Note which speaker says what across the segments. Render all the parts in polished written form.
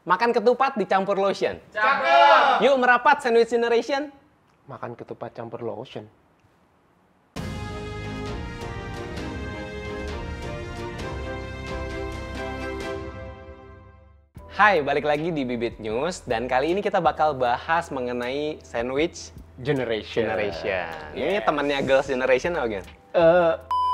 Speaker 1: Makan ketupat dicampur lotion.
Speaker 2: Cakep!
Speaker 1: Yuk merapat Sandwich Generation.
Speaker 3: Makan ketupat campur lotion.
Speaker 1: Hai, balik lagi di Bibit News dan kali ini kita bakal bahas mengenai Sandwich
Speaker 3: Generation.
Speaker 1: Ini temannya Girls Generation apa gimana?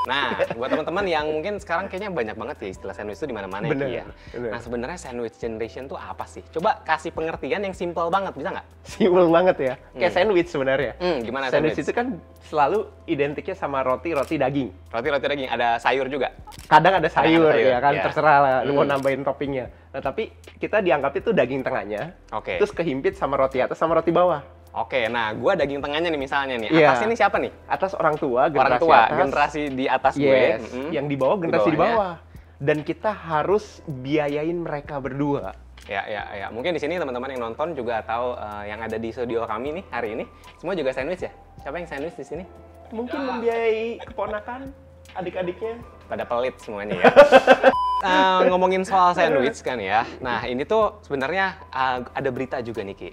Speaker 1: Nah, buat teman-teman yang mungkin sekarang kayaknya banyak banget ya istilah sandwich itu di mana-mana ya, Ki, ya.
Speaker 3: Bener.
Speaker 1: Nah, sebenarnya Sandwich Generation tuh apa sih? Coba kasih pengertian yang simple banget, bisa nggak?
Speaker 3: Simpel banget ya. Kayak sandwich sebenarnya.
Speaker 1: Gimana
Speaker 3: Sandwich itu kan selalu identiknya sama roti daging.
Speaker 1: Roti-roti daging, ada sayur juga.
Speaker 3: Kadang ada sayur,
Speaker 1: sayur,
Speaker 3: ya kan,
Speaker 1: ya.
Speaker 3: terserah lah lu mau nambahin toppingnya. Nah, tapi kita dianggap itu daging tengahnya,
Speaker 1: Oke.
Speaker 3: terus kehimpit sama roti atas sama roti bawah.
Speaker 1: Oke, nah gua daging tengahnya nih misalnya nih.
Speaker 3: Iya.
Speaker 1: Atasnya ini siapa nih?
Speaker 3: Atas orang tua,
Speaker 1: Orang
Speaker 3: generasi
Speaker 1: tua,
Speaker 3: atas.
Speaker 1: generasi di atas gue.
Speaker 3: Yes,
Speaker 1: Mm-mm.
Speaker 3: yang di bawah generasi di
Speaker 1: bawahnya.
Speaker 3: bawah. Dan kita harus biayain mereka berdua.
Speaker 1: Ya. Mungkin di sini teman-teman yang nonton juga tahu yang ada di studio kami nih hari ini. Semua juga sandwich ya? Siapa yang sandwich di sini?
Speaker 3: Mungkin membiayai keponakan, adik-adiknya.
Speaker 1: Pada pelit semuanya ya. Ngomongin soal sandwich kan ya. Nah, ini tuh sebenarnya ada berita juga nih, Ki.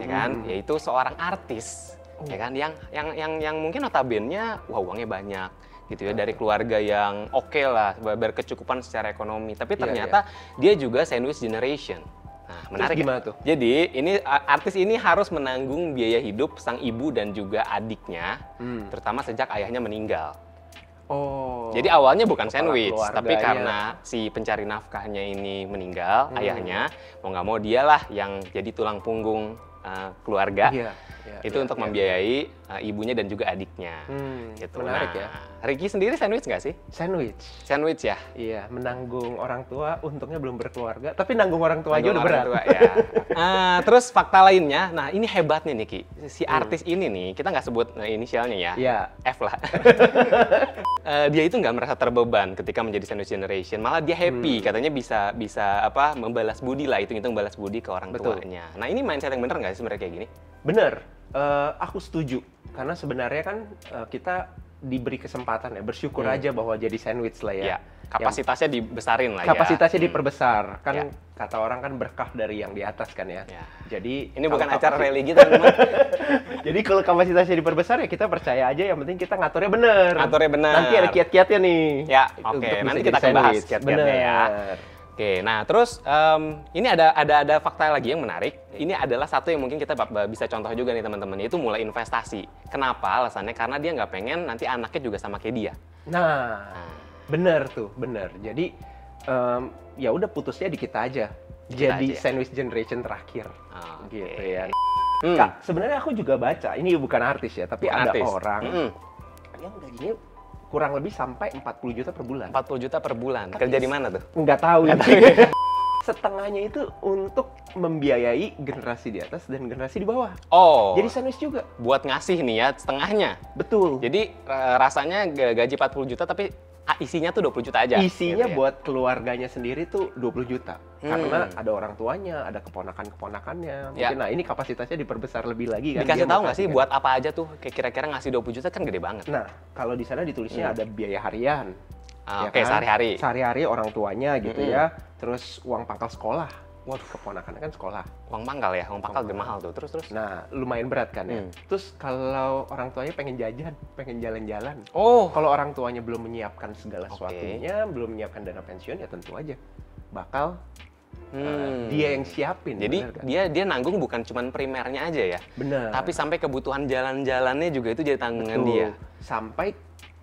Speaker 1: Ya kan? Yaitu seorang artis. Ya kan? Yang mungkin notabene-nya wah uangnya banyak gitu ya, dari keluarga yang oke lah, berkecukupan secara ekonomi. Tapi ternyata dia juga sandwich generation. Nah, menarik.
Speaker 3: Terus gimana tuh?
Speaker 1: Jadi, ini artis ini harus menanggung biaya hidup sang ibu dan juga adiknya, terutama sejak ayahnya meninggal.
Speaker 3: Oh.
Speaker 1: Jadi awalnya bukan
Speaker 3: Kepala
Speaker 1: sandwich, tapi
Speaker 3: keluarganya.
Speaker 1: karena si pencari nafkahnya ini meninggal, ayahnya, mau nggak mau dialah yang jadi tulang punggung keluarga. Itu untuk membiayai ibunya dan juga adiknya. Gitu.
Speaker 3: Menarik ya.
Speaker 1: Ricky sendiri sandwich nggak sih?
Speaker 3: Sandwich.
Speaker 1: Sandwich ya?
Speaker 3: Iya, menanggung orang tua, untungnya belum berkeluarga. Tapi nanggung orang tua aja udah
Speaker 1: Nanggung
Speaker 3: berat.
Speaker 1: orang tua, ya. Terus fakta lainnya, nah ini hebatnya nih Ki. Si artis ini nih, kita nggak sebut inisialnya ya.
Speaker 3: Iya.
Speaker 1: F lah. Dia itu nggak merasa terbeban ketika menjadi sandwich generation, malah dia happy, katanya bisa apa membalas budi lah, hitung-hitung balas budi ke orang
Speaker 3: Betul.
Speaker 1: tuanya. Nah ini mindset yang bener nggak sih sebenarnya kayak gini?
Speaker 3: Bener. Aku setuju. Karena sebenarnya kan kita diberi kesempatan ya, bersyukur aja bahwa jadi sandwich lah ya.
Speaker 1: Ya, kapasitasnya dibesarin lah ya.
Speaker 3: Kapasitasnya diperbesar. Kan
Speaker 1: Ya.
Speaker 3: kata orang kan berkah dari yang di atas kan ya.
Speaker 1: Ya.
Speaker 3: Jadi
Speaker 1: Ini bukan
Speaker 3: kalau
Speaker 1: acara religi teman-teman.
Speaker 3: Jadi kalau kapasitasnya diperbesar ya kita percaya aja, yang penting kita ngaturnya bener.
Speaker 1: Ngaturnya bener.
Speaker 3: Nanti ada kiat-kiatnya nih.
Speaker 1: Ya,
Speaker 3: Untuk
Speaker 1: oke.
Speaker 3: bisa
Speaker 1: Nanti
Speaker 3: jadi
Speaker 1: kita akan bahas
Speaker 3: sandwich.
Speaker 1: kiat-kiatnya ya.
Speaker 3: Bener.
Speaker 1: Oke, nah terus ini ada fakta lagi yang menarik. Ini adalah satu yang mungkin kita bisa contoh juga nih teman-teman, yaitu mulai investasi. Kenapa? Alasannya karena dia nggak pengen nanti anaknya juga sama kayak dia.
Speaker 3: Nah, bener tuh, bener. Jadi ya udah putusnya di kita aja. Jadi
Speaker 1: aja.
Speaker 3: sandwich generation terakhir,
Speaker 1: Oke.
Speaker 3: gitu ya. Kak, sebenarnya aku juga baca. Ini bukan artis ya, tapi
Speaker 1: Bukan
Speaker 3: ada
Speaker 1: artis.
Speaker 3: orang yang gajinya kurang lebih sampai 40 juta per bulan.
Speaker 1: 40 juta per bulan. Kerja di mana tuh?
Speaker 3: Nggak tahu. Setengahnya itu untuk membiayai generasi di atas dan generasi di bawah.
Speaker 1: Oh,
Speaker 3: Jadi sandwich juga.
Speaker 1: buat ngasih nih ya setengahnya.
Speaker 3: Betul.
Speaker 1: Jadi rasanya gaji 40 juta tapi isinya tuh 20 juta aja.
Speaker 3: Isinya
Speaker 1: gitu ya.
Speaker 3: buat keluarganya sendiri tuh 20 juta. Karena ada orang tuanya, ada keponakan-keponakannya.
Speaker 1: Ya.
Speaker 3: Mungkin nah ini kapasitasnya diperbesar lebih lagi kan.
Speaker 1: Dikasih
Speaker 3: Dia
Speaker 1: tahu
Speaker 3: mau
Speaker 1: nggak sih
Speaker 3: kasih
Speaker 1: buat apa aja tuh? Kayak kira-kira ngasih 20 juta kan gede banget.
Speaker 3: Nah, kalau di sana ditulisnya ada biaya harian. ya
Speaker 1: Oke,
Speaker 3: kan?
Speaker 1: sehari-hari.
Speaker 3: Sehari-hari orang tuanya gitu ya. Terus uang pangkal sekolah. Waduh, keponakannya kan sekolah.
Speaker 1: Uang pangkal ya, uang pangkal gede mahal tuh. Terus.
Speaker 3: Nah, lumayan berat kan ya. Terus kalau orang tuanya pengen jajan, pengen jalan-jalan.
Speaker 1: Oh,
Speaker 3: Kalau orang tuanya belum menyiapkan segala
Speaker 1: Oke.
Speaker 3: sesuatunya, belum menyiapkan dana pensiun, ya tentu aja bakal dia yang siapin.
Speaker 1: jadi
Speaker 3: bener kan?
Speaker 1: dia nanggung bukan cuman primernya aja ya.
Speaker 3: Benar.
Speaker 1: Tapi sampai kebutuhan jalan-jalannya juga itu jadi tanggungan
Speaker 3: Betul.
Speaker 1: dia.
Speaker 3: Sampai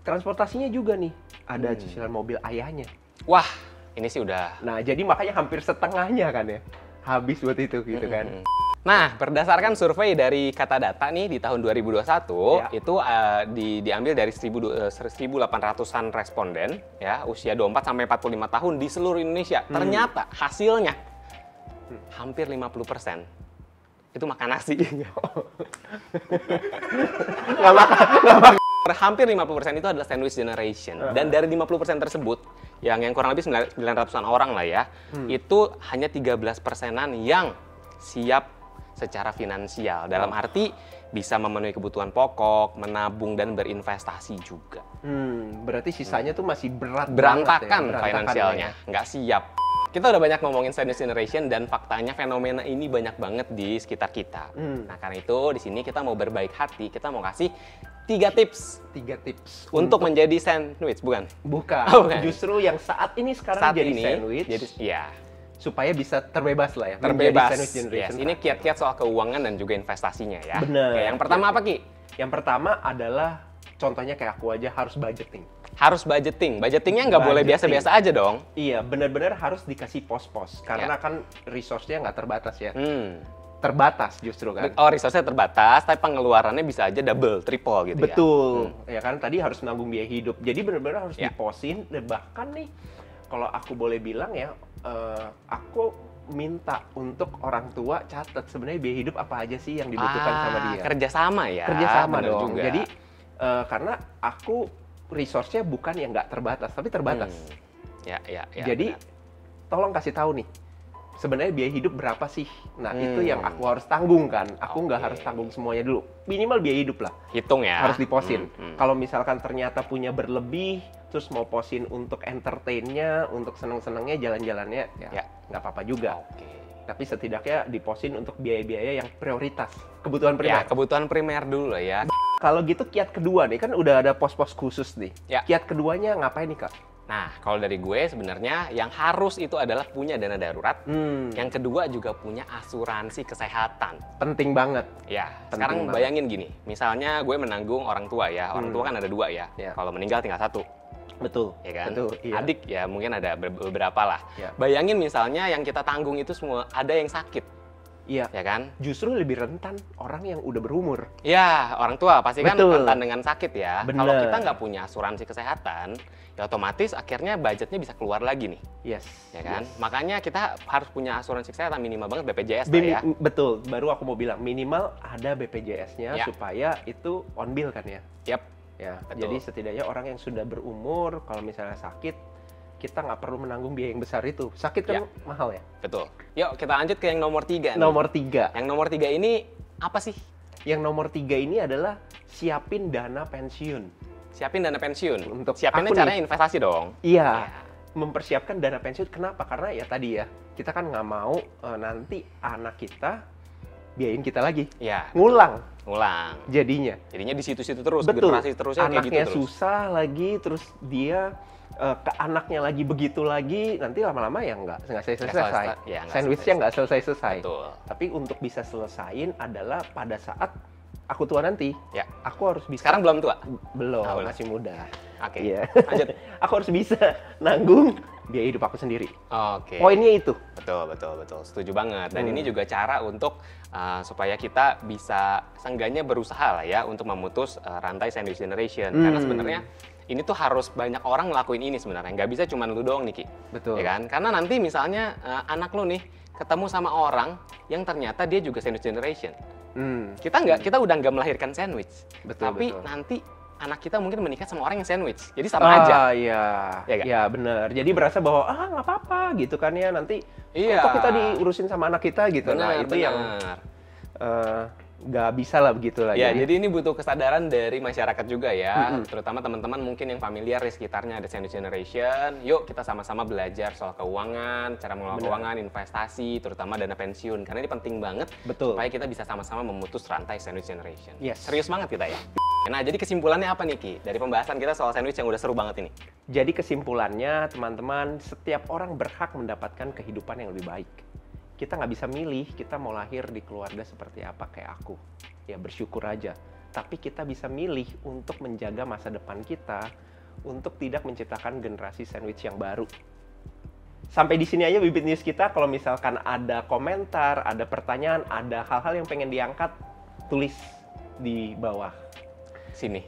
Speaker 3: transportasinya juga nih, ada cicilan mobil ayahnya.
Speaker 1: Wah, ini sih udah.
Speaker 3: Nah, jadi makanya hampir setengahnya kan ya, habis buat itu gitu kan.
Speaker 1: Nah, berdasarkan survei dari Kata Data nih di tahun 2021,
Speaker 3: Ya.
Speaker 1: itu diambil dari 1.800-an responden ya, usia 24 sampai 45 tahun di seluruh Indonesia. Ternyata hasilnya hampir 50% itu makan nasi.
Speaker 3: Nggak makan.
Speaker 1: Hampir 50% itu adalah sandwich generation. Dan dari 50% tersebut, yang kurang lebih 900-an orang lah ya, itu hanya 13%-an yang siap secara finansial. Dalam arti bisa memenuhi kebutuhan pokok, menabung, dan berinvestasi juga.
Speaker 3: Berarti sisanya tuh masih berat
Speaker 1: Berantakan
Speaker 3: banget ya,
Speaker 1: finansialnya, nggak siap. kita udah banyak ngomongin sandwich generation dan faktanya fenomena ini banyak banget di sekitar kita. Nah, karena itu di sini kita mau berbaik hati, kita mau kasih 3 tips
Speaker 3: 3 tips
Speaker 1: untuk menjadi sandwich, bukan?
Speaker 3: bukan.
Speaker 1: Oh, bukan.
Speaker 3: Justru yang saat ini sekarang
Speaker 1: Saat
Speaker 3: jadi
Speaker 1: ini,
Speaker 3: sandwich,
Speaker 1: jadi ya,
Speaker 3: supaya bisa terbebas lah ya. menjadi
Speaker 1: terbebas.
Speaker 3: sandwich generation.
Speaker 1: Yes, ini kiat-kiat soal keuangan dan juga investasinya ya.
Speaker 3: Bener.
Speaker 1: Oke, yang pertama apa, Ki?
Speaker 3: Yang pertama adalah contohnya kayak aku aja harus budgeting.
Speaker 1: Harus budgeting. Budgetingnya nggak boleh
Speaker 3: Budgeting.
Speaker 1: biasa-biasa aja dong.
Speaker 3: Iya, benar-benar harus dikasih pos-pos karena kan resource-nya nggak terbatas ya.
Speaker 1: Hmm.
Speaker 3: Terbatas justru kan.
Speaker 1: Oh, resource-nya terbatas, tapi pengeluarannya bisa aja double, triple gitu ya.
Speaker 3: Betul. Ya kan tadi harus nanggung biaya hidup. Jadi benar-benar harus
Speaker 1: Ya.
Speaker 3: diposin. Dan bahkan nih kalau aku boleh bilang ya, aku minta untuk orang tua catat sebenarnya biaya hidup apa aja sih yang dibutuhkan sama dia.
Speaker 1: Kerjasama ya.
Speaker 3: Kerjasama
Speaker 1: bener
Speaker 3: dong.
Speaker 1: juga.
Speaker 3: Jadi karena aku resource-nya bukan yang nggak terbatas, tapi terbatas.
Speaker 1: Ya.
Speaker 3: Jadi tolong kasih tahu nih, sebenarnya biaya hidup berapa sih? Nah itu yang aku harus tanggung kan. Aku nggak
Speaker 1: Oke.
Speaker 3: harus tanggung semuanya dulu. Minimal biaya hidup lah.
Speaker 1: hitung ya.
Speaker 3: Harus diposin.
Speaker 1: Hmm.
Speaker 3: Kalau misalkan ternyata punya berlebih, terus mau posin untuk entertainnya, untuk seneng-senengnya, jalan-jalannya,
Speaker 1: Ya.
Speaker 3: ya nggak apa-apa juga.
Speaker 1: Oke.
Speaker 3: Tapi setidaknya diposin untuk biaya-biaya yang prioritas, kebutuhan
Speaker 1: Ya,
Speaker 3: primer.
Speaker 1: kebutuhan primer dulu lah ya.
Speaker 3: Kalau gitu kiat kedua nih, kan udah ada pos-pos khusus nih.
Speaker 1: Ya.
Speaker 3: Kiat keduanya ngapain nih Kak?
Speaker 1: Nah, kalau dari gue sebenarnya yang harus itu adalah punya dana darurat. Yang kedua juga punya asuransi kesehatan.
Speaker 3: Penting banget.
Speaker 1: Ya,
Speaker 3: Penting
Speaker 1: sekarang
Speaker 3: banget.
Speaker 1: bayangin gini. Misalnya gue menanggung orang tua ya. Orang tua kan ada 2 ya.
Speaker 3: Ya.
Speaker 1: Kalau meninggal tinggal 1.
Speaker 3: Betul.
Speaker 1: Ya kan?
Speaker 3: Betul, iya.
Speaker 1: Adik ya mungkin ada beberapa lah.
Speaker 3: Ya.
Speaker 1: Bayangin misalnya yang kita tanggung itu semua ada yang sakit.
Speaker 3: Iya.
Speaker 1: Ya kan?
Speaker 3: Justru lebih rentan orang yang udah berumur.
Speaker 1: Ya, orang tua pasti kan
Speaker 3: Betul.
Speaker 1: rentan dengan sakit ya.
Speaker 3: Bener.
Speaker 1: Kalau kita nggak punya asuransi kesehatan, ya otomatis akhirnya budgetnya bisa keluar lagi nih.
Speaker 3: Yes.
Speaker 1: Ya kan?
Speaker 3: Yes.
Speaker 1: Makanya kita harus punya asuransi kesehatan minimal banget BPJS lah ya.
Speaker 3: Betul, baru aku mau bilang minimal ada BPJS-nya
Speaker 1: Ya.
Speaker 3: supaya itu on bill kan ya.
Speaker 1: Yap.
Speaker 3: Ya,
Speaker 1: Betul.
Speaker 3: jadi setidaknya orang yang sudah berumur kalau misalnya sakit kita nggak perlu menanggung biaya yang besar itu. Sakit kan
Speaker 1: Ya.
Speaker 3: mahal ya.
Speaker 1: Betul. Yuk kita lanjut ke yang nomor 3 nih.
Speaker 3: Nomor 3.
Speaker 1: Yang nomor 3 ini apa sih?
Speaker 3: Yang nomor 3 ini adalah siapin dana pensiun.
Speaker 1: Siapin dana pensiun.
Speaker 3: Untuk
Speaker 1: Siapinnya
Speaker 3: aku
Speaker 1: caranya
Speaker 3: nih.
Speaker 1: investasi dong.
Speaker 3: Iya. Mempersiapkan dana pensiun. Kenapa? Karena ya tadi ya, kita kan nggak mau nanti anak kita biayain kita lagi.
Speaker 1: Ya,
Speaker 3: Ngulang
Speaker 1: ulang.
Speaker 3: jadinya.
Speaker 1: Jadinya di situ-situ terus,
Speaker 3: Betul.
Speaker 1: generasi terusnya kayak gitu
Speaker 3: Anaknya
Speaker 1: terus.
Speaker 3: susah lagi, terus dia ke anaknya lagi begitu lagi, nanti lama-lama ya nggak selesai.
Speaker 1: Ya, nggak
Speaker 3: Sandwichnya nggak selesai.
Speaker 1: Betul.
Speaker 3: Tapi untuk bisa selesaiin adalah pada saat aku tua nanti,
Speaker 1: Ya.
Speaker 3: aku harus bisa.
Speaker 1: Sekarang belum tua.
Speaker 3: belum,
Speaker 1: Ah, belum.
Speaker 3: masih muda.
Speaker 1: Oke.
Speaker 3: Iya.
Speaker 1: Lanjut.
Speaker 3: Aku harus bisa nanggung biaya hidup aku sendiri.
Speaker 1: Oke.
Speaker 3: Poinnya itu.
Speaker 1: Betul. Setuju banget. Dan ini juga cara untuk supaya kita bisa seenggaknya berusaha lah ya untuk memutus rantai sandwich generation. Karena sebenarnya ini tuh harus banyak orang ngelakuin ini sebenarnya. Nggak bisa cuma lu doang nih, Ki.
Speaker 3: Betul.
Speaker 1: Ya kan? Karena nanti misalnya anak lu nih ketemu sama orang yang ternyata dia juga sandwich generation. Kita udah nggak melahirkan sandwich.
Speaker 3: Betul,
Speaker 1: Tapi
Speaker 3: betul.
Speaker 1: nanti anak kita mungkin menikah sama orang yang sandwich. Jadi sama aja.
Speaker 3: Iya.
Speaker 1: Ya nggak?
Speaker 3: Iya, benar. Jadi berasa bahwa nggak apa-apa gitu kan ya, nanti
Speaker 1: Iya.
Speaker 3: kok kita diurusin sama anak kita gitu. Nah, itu yang nggak bisa lah begitu lah.
Speaker 1: Ya, jadi ini butuh kesadaran dari masyarakat juga ya, terutama teman-teman mungkin yang familiar di sekitarnya ada sandwich generation. Yuk kita sama-sama belajar soal keuangan, cara mengelola keuangan, investasi, terutama dana pensiun. Karena ini penting banget
Speaker 3: Betul.
Speaker 1: supaya kita bisa sama-sama memutus rantai sandwich generation.
Speaker 3: Yes.
Speaker 1: Serius banget kita ya. Nah, jadi kesimpulannya apa nih, Ki? Dari pembahasan kita soal sandwich yang udah seru banget ini.
Speaker 3: Jadi kesimpulannya teman-teman, setiap orang berhak mendapatkan kehidupan yang lebih baik. Kita nggak bisa milih kita mau lahir di keluarga seperti apa kayak aku. Ya bersyukur aja. Tapi kita bisa milih untuk menjaga masa depan kita, untuk tidak menciptakan generasi sandwich yang baru. Sampai di sini aja Bibit News kita. Kalau misalkan ada komentar, ada pertanyaan, ada hal-hal yang pengen diangkat, tulis di bawah.
Speaker 1: Sini,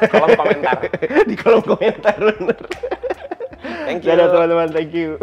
Speaker 1: kolom komentar.
Speaker 3: Di kolom komentar, bener.
Speaker 1: Thank you.
Speaker 3: Dadah teman-teman, thank you.